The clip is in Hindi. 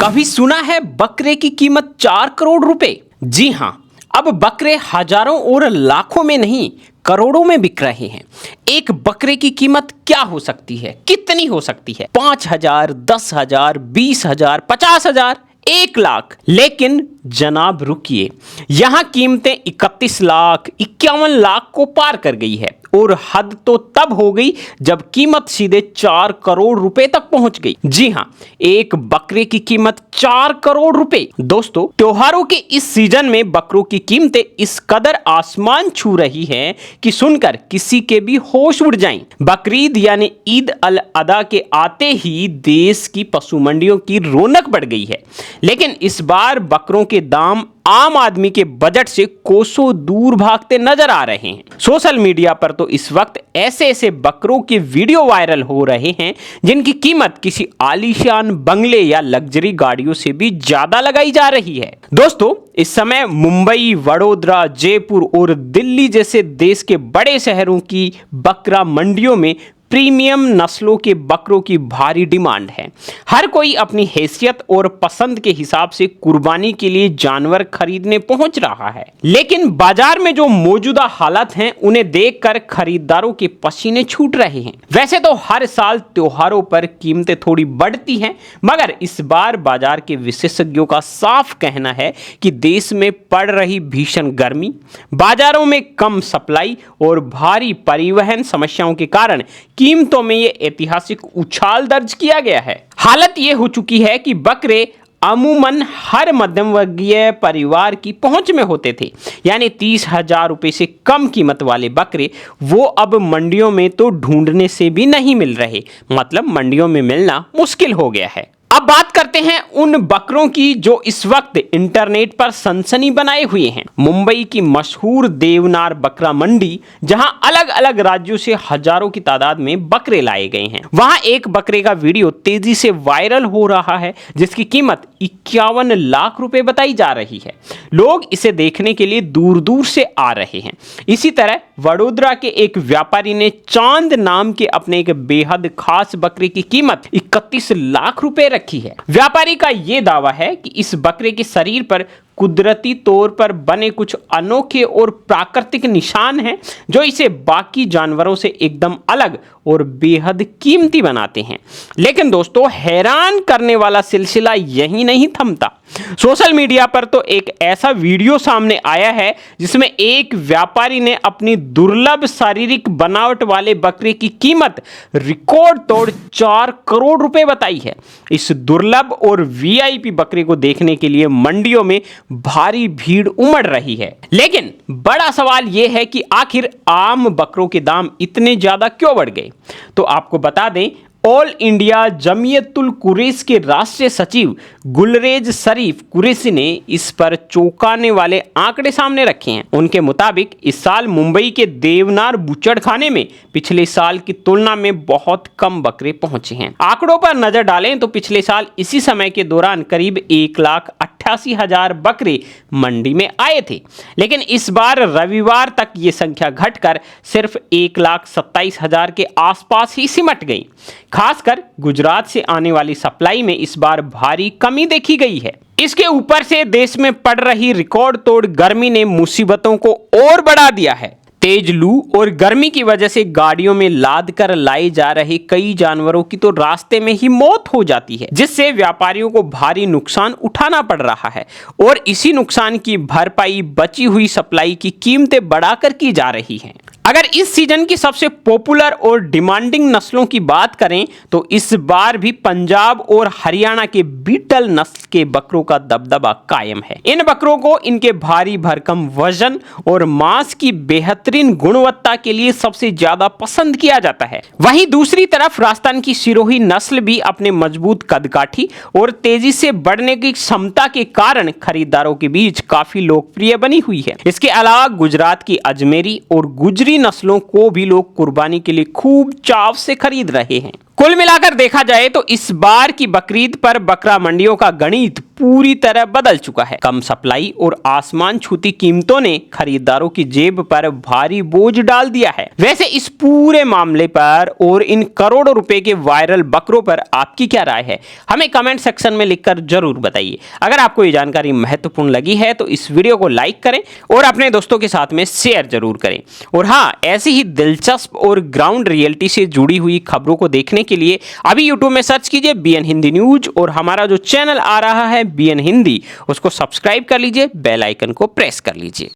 कभी सुना है बकरे की कीमत 4 करोड़ रुपए? जी हाँ, अब बकरे हजारों और लाखों में नहीं करोड़ों में बिक रहे हैं। एक बकरे की कीमत क्या हो सकती है, कितनी हो सकती है? 5,000, 10,000, 20,000, 50,000, 1,00,000। लेकिन जनाब रुकिए, यहाँ कीमतें 31 लाख, 51 लाख को पार कर गई है और हद तो तब हो गई जब कीमत सीधे 4 करोड़ रुपए तक पहुंच गई। जी हाँ, एक बकरे की कीमत 4 करोड़ रुपए। दोस्तों, त्योहारों के इस सीजन में बकरों की कीमतें इस कदर आसमान छू रही हैं कि सुनकर किसी के भी होश उड़ जाएं। बकरीद यानी ईद अल अदा के आते ही देश की पशु मंडियों की रौनक बढ़ गई है, लेकिन इस बार बकरों के दाम आम आदमी के बजट से कोसों दूर भागते नजर आ रहे हैं। सोशल मीडिया पर तो इस वक्त ऐसे ऐसे बकरों के वीडियो वायरल हो रहे हैं जिनकी कीमत किसी आलीशान बंगले या लग्जरी गाड़ियों से भी ज्यादा लगाई जा रही है। दोस्तों, इस समय मुंबई, वडोदरा, जयपुर और दिल्ली जैसे देश के बड़े शहरों की बकरा मंडियों में प्रीमियम नस्लों के बकरों की भारी डिमांड है। हर कोई अपनी हैसियत और पसंद के हिसाब से कुर्बानी के लिए जानवर खरीदने पहुंच रहा है, लेकिन बाजार में जो मौजूदा हालात हैं उन्हें देखकर खरीदारों के पसीने छूट रहे हैं। वैसे तो हर साल त्योहारों पर कीमतें थोड़ी बढ़ती हैं, मगर इस बार बाजार के विशेषज्ञों का साफ कहना है कि देश में पड़ रही भीषण गर्मी, बाजारों में कम सप्लाई और भारी परिवहन समस्याओं के कारण कीमतों में ये ऐतिहासिक उछाल दर्ज किया गया है। हालत ये हो चुकी है कि बकरे अमूमन हर मध्यम वर्गीय परिवार की पहुंच में होते थे, यानी 30,000 रुपए से कम कीमत वाले बकरे वो अब मंडियों में तो ढूंढने से भी नहीं मिल रहे, मतलब मंडियों में मिलना मुश्किल हो गया है। अब बात करते हैं उन बकरों की जो इस वक्त इंटरनेट पर सनसनी बनाए हुए हैं। मुंबई की मशहूर देवनार बकरा मंडी, जहां अलग अलग राज्यों से हजारों की तादाद में बकरे लाए गए हैं, वहां एक बकरे का वीडियो तेजी से वायरल हो रहा है जिसकी कीमत 51 लाख रुपए बताई जा रही है। लोग इसे देखने के लिए दूर दूर से आ रहे हैं। इसी तरह वडोदरा के एक व्यापारी ने चांद नाम के अपने एक बेहद खास बकरे की कीमत 31 लाख रुपए रखी है। व्यापारी का यह दावा है कि इस बकरे के शरीर पर कुदरती तौर पर बने कुछ अनोखे और प्राकृतिक निशान हैं जो इसे बाकी जानवरों से एकदम अलग और बेहद कीमती बनाते हैं। लेकिन दोस्तों, हैरान करने वाला सिलसिला यही नहीं थमता। सोशल मीडिया पर तो एक ऐसा वीडियो सामने आया है जिसमें एक व्यापारी ने अपनी दुर्लभ शारीरिक बनावट वाले बकरे की कीमत रिकॉर्ड तोड़ 4 करोड़ रुपए बताई है। इस दुर्लभ और वीआईपी बकरे को देखने के लिए मंडियों में भारी भीड़ उमड़ रही है। लेकिन बड़ा सवाल यह है कि आखिर आम बकरों के दाम इतने ज्यादा क्यों बढ़ गए? तो आपको बता दें, ऑल इंडिया जमीयतुल कुरैश के राष्ट्रीय सचिव गुलरेज शरीफ कुरैशी ने इस पर चौंकाने वाले आंकड़े सामने रखे हैं। उनके मुताबिक इस साल मुंबई के देवनार बुचड़खाने में पिछले साल की तुलना में बहुत कम बकरे पहुंचे हैं। आंकड़ों पर नजर डालें तो पिछले साल इसी समय के दौरान करीब 1,88,000 बकरे मंडी में आए थे, लेकिन इस बार रविवार तक ये संख्या घटकर सिर्फ 1,27,000 के आसपास ही सिमट गई। खासकर गुजरात से आने वाली सप्लाई में इस बार भारी कमी देखी गई है। इसके ऊपर से देश में पड़ रही रिकॉर्ड तोड़ गर्मी ने मुसीबतों को और बढ़ा दिया है। तेज लू और गर्मी की वजह से गाड़ियों में लाद कर लाए जा रहे कई जानवरों की तो रास्ते में ही मौत हो जाती है, जिससे व्यापारियों को भारी नुकसान उठाना पड़ रहा है और इसी नुकसान की भरपाई बची हुई सप्लाई की कीमतें बढ़ाकर की जा रही हैं। अगर इस सीजन की सबसे पॉपुलर और डिमांडिंग नस्लों की बात करें तो इस बार भी पंजाब और हरियाणा के बीटल नस्ल के बकरों का दबदबा कायम है। इन बकरों को इनके भारी भरकम वजन और मांस की बेहतरीन गुणवत्ता के लिए सबसे ज्यादा पसंद किया जाता है। वहीं दूसरी तरफ राजस्थान की सिरोही नस्ल भी अपने मजबूत कदकाठी और तेजी से बढ़ने की क्षमता के कारण खरीदारों के बीच काफी लोकप्रिय बनी हुई है। इसके अलावा गुजरात की अजमेरी और गुजरी नस्लों को भी लोग कुर्बानी के लिए खूब चाव से खरीद रहे हैं। कुल मिलाकर देखा जाए तो इस बार की बकरीद पर बकरा मंडियों का गणित पूरी तरह बदल चुका है। कम सप्लाई और आसमान छूती कीमतों ने खरीदारों की जेब पर भारी बोझ डाल दिया है। वैसे इस पूरे मामले पर और इन करोड़ों रुपए के वायरल बकरों पर आपकी क्या राय है, हमें कमेंट सेक्शन में लिखकर जरूर बताइए। अगर आपको ये जानकारी महत्वपूर्ण लगी है तो इस वीडियो को लाइक करें और अपने दोस्तों के साथ में शेयर जरूर करें। और हाँ, ऐसी ही दिलचस्प और ग्राउंड रियलिटी से जुड़ी हुई खबरों को देखने के लिए अभी यूट्यूब में सर्च कीजिए BN हिंदी न्यूज और हमारा जो चैनल आ रहा है BN हिंदी, उसको सब्सक्राइब कर लीजिए, बेल आइकन को प्रेस कर लीजिए।